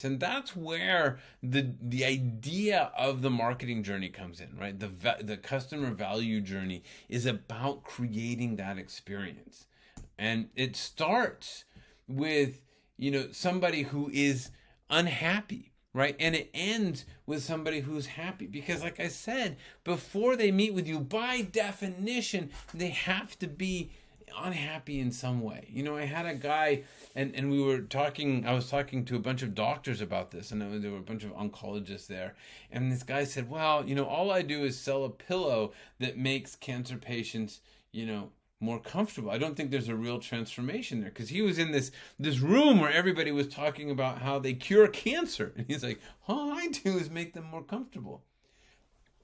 And that's where the idea of the marketing journey comes in, right? The customer value journey is about creating that experience. And it starts with, somebody who is unhappy, right? And it ends with somebody who's happy, because like I said, before they meet with you, by definition, they have to be unhappy in some way. I had a guy, and I was talking to a bunch of doctors about this, and there were a bunch of oncologists there, and this guy said, well, all I do is sell a pillow that makes cancer patients, more comfortable. I don't think there's a real transformation there, because he was in this room where everybody was talking about how they cure cancer, and he's like, all I do is make them more comfortable.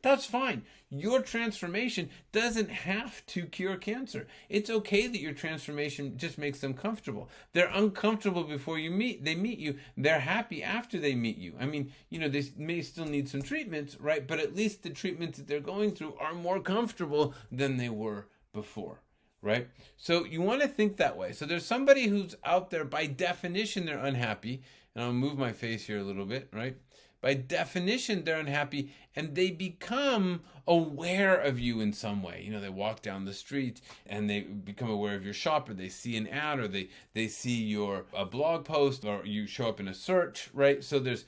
That's fine. Your transformation doesn't have to cure cancer. It's okay that your transformation just makes them comfortable. They're uncomfortable before they meet you. They're happy after they meet you. I mean, they may still need some treatments, right? But at least the treatments that they're going through are more comfortable than they were before, right? So you want to think that way. So there's somebody who's out there, by definition, they're unhappy. And I'll move my face here a little bit, right? By definition, they're unhappy, and they become aware of you in some way. They walk down the street and they become aware of your shop, or they see an ad, or they see your a blog post, or you show up in a search, right? So there's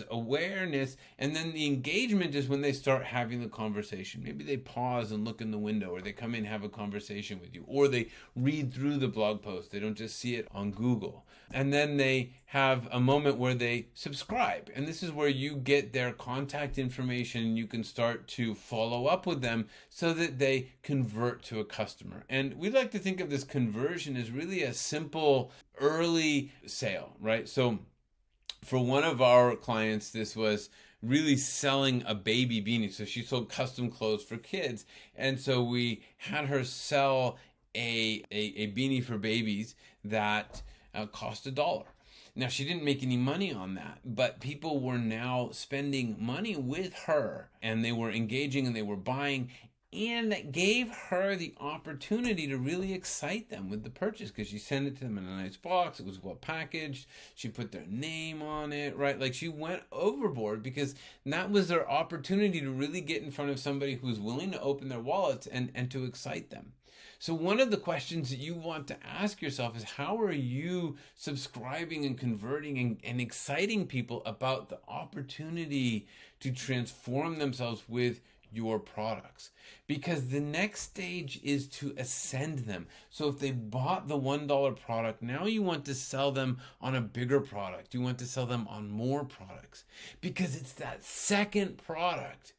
awareness, and then the engagement is when they start having the conversation. Maybe they pause and look in the window, or they come in and have a conversation with you, or they read through the blog post. They don't just see it on Google. And then they have a moment where they subscribe, and this is where you get their contact information, and you can start to follow up with them so that they convert to a customer. And we like to think of this conversion as really a simple early sale, right? So for one of our clients, this was really selling a baby beanie. So she sold custom clothes for kids, and so we had her sell a beanie for babies that cost $1. Now, she didn't make any money on that, but people were now spending money with her, and they were engaging, and they were buying, and that gave her the opportunity to really excite them with the purchase, because she sent it to them in a nice box. It was well packaged. She put their name on it, right? Like, she went overboard, because that was their opportunity to really get in front of somebody who's willing to open their wallets and to excite them. So one of the questions that you want to ask yourself is, how are you subscribing and converting and exciting people about the opportunity to transform themselves with your products? Because the next stage is to ascend them. So if they bought the $1 product, now you want to sell them on a bigger product. You want to sell them on more products, because it's that second product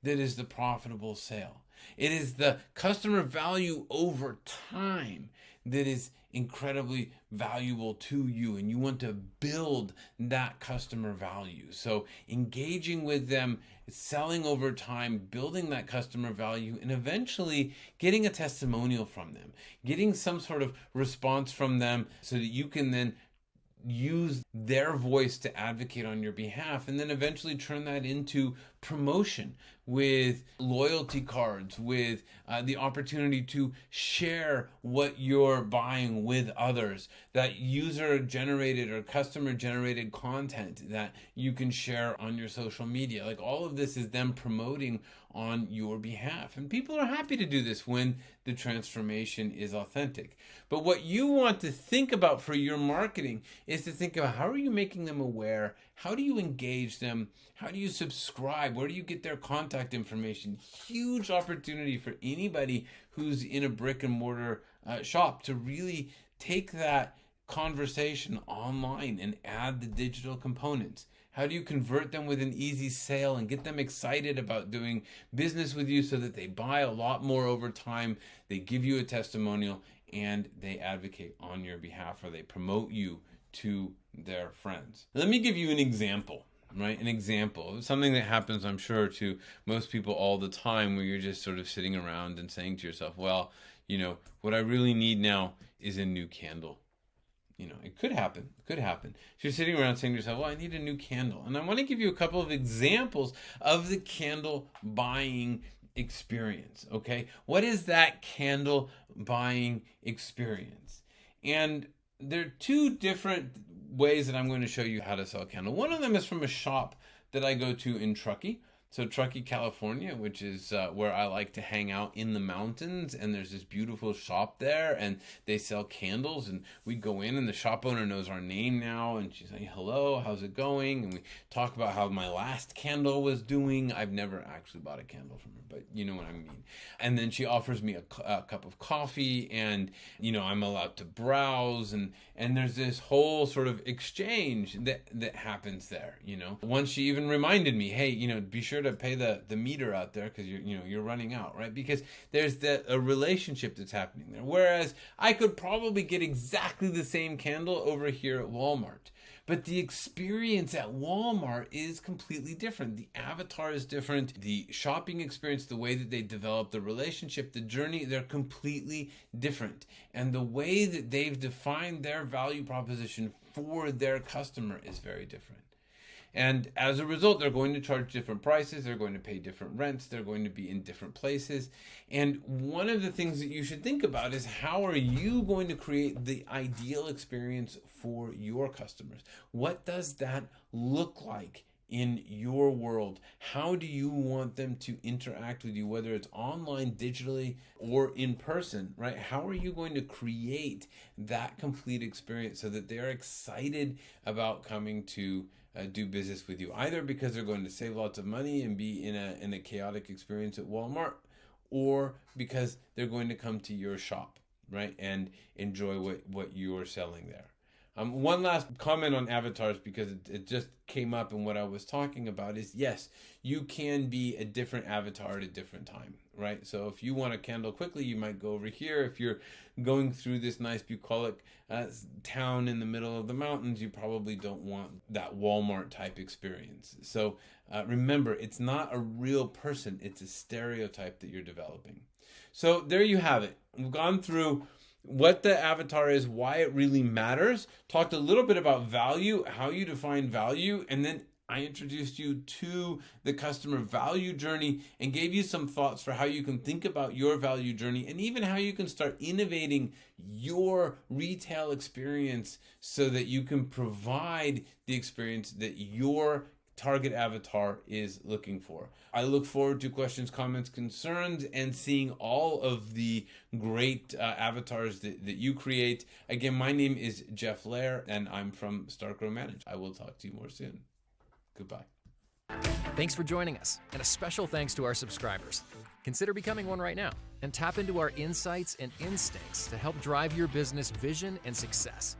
that is the profitable sale. It is the customer value over time that is incredibly valuable to you, and you want to build that customer value. So engaging with them, selling over time, building that customer value, and eventually getting a testimonial from them, getting some sort of response from them, so that you can then use their voice to advocate on your behalf, and then eventually turn that into promotion with loyalty cards, with the opportunity to share what you're buying with others, that user generated or customer generated content that you can share on your social media. Like, all of this is them promoting on your behalf, and people are happy to do this when the transformation is authentic. But what you want to think about for your marketing is to think about, how are you making them aware? How do you engage them? How do you subscribe? Where do you get their contact information? Huge opportunity for anybody who's in a brick and mortar shop to really take that conversation online and add the digital components. How do you convert them with an easy sale and get them excited about doing business with you, so that they buy a lot more over time, they give you a testimonial, and they advocate on your behalf, or they promote you to their friends? Let me give you an example, right? An example of something that happens, I'm sure, to most people all the time, where you're just sort of sitting around and saying to yourself, well, what I really need now is a new candle. It could happen. It could happen. So you're sitting around saying to yourself, well, I need a new candle. And I want to give you a couple of examples of the candle buying experience, okay? What is that candle buying experience? And there are two different ways that I'm going to show you how to sell a candle. One of them is from a shop that I go to in Truckee. So Truckee, California, which is where I like to hang out in the mountains, and there's this beautiful shop there, and they sell candles, and we go in, and the shop owner knows our name now, and she's like, hello, how's it going? And we talk about how my last candle was doing. I've never actually bought a candle from her, but you know what I mean. And then she offers me a cup of coffee, and I'm allowed to browse, and there's this whole sort of exchange that happens there. Once she even reminded me, hey, be sure to pay the meter out there because you're running out, right? Because there's a relationship that's happening there. Whereas I could probably get exactly the same candle over here at Walmart. But the experience at Walmart is completely different. The avatar is different. The shopping experience, the way that they develop the relationship, the journey, they're completely different. And the way that they've defined their value proposition for their customer is very different. And as a result, they're going to charge different prices. They're going to pay different rents. They're going to be in different places. And one of the things that you should think about is how are you going to create the ideal experience for your customers? What does that look like in your world? How do you want them to interact with you, whether it's online, digitally, or in person, right? How are you going to create that complete experience so that they're excited about coming to do business with you, either because they're going to save lots of money and be in a chaotic experience at Walmart, or because they're going to come to your shop, right, and enjoy what you're selling there. One last comment on avatars, because it just came up in what I was talking about, is yes, you can be a different avatar at a different time, right? So if you want a candle quickly, you might go over here. If you're going through this nice bucolic town in the middle of the mountains, you probably don't want that Walmart type experience. So remember, it's not a real person, it's a stereotype that you're developing. So there you have it. We've gone through what the avatar is, why it really matters, talked a little bit about value, how you define value, and then I introduced you to the customer value journey and gave you some thoughts for how you can think about your value journey and even how you can start innovating your retail experience so that you can provide the experience that your target avatar is looking for. I look forward to questions, comments, concerns, and seeing all of the great avatars that you create. Again, my name is Jeff Lair, and I'm from Start Grow Manage. I will talk to you more soon. Goodbye. Thanks for joining us, and a special thanks to our subscribers. Consider becoming one right now and tap into our insights and instincts to help drive your business vision and success.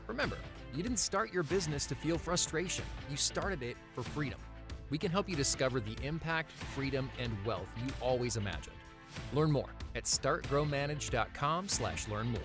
Remember, you didn't start your business to feel frustration. You started it for freedom. We can help you discover the impact, freedom, and wealth you always imagined. Learn more at startgrowmanage.com/learn more.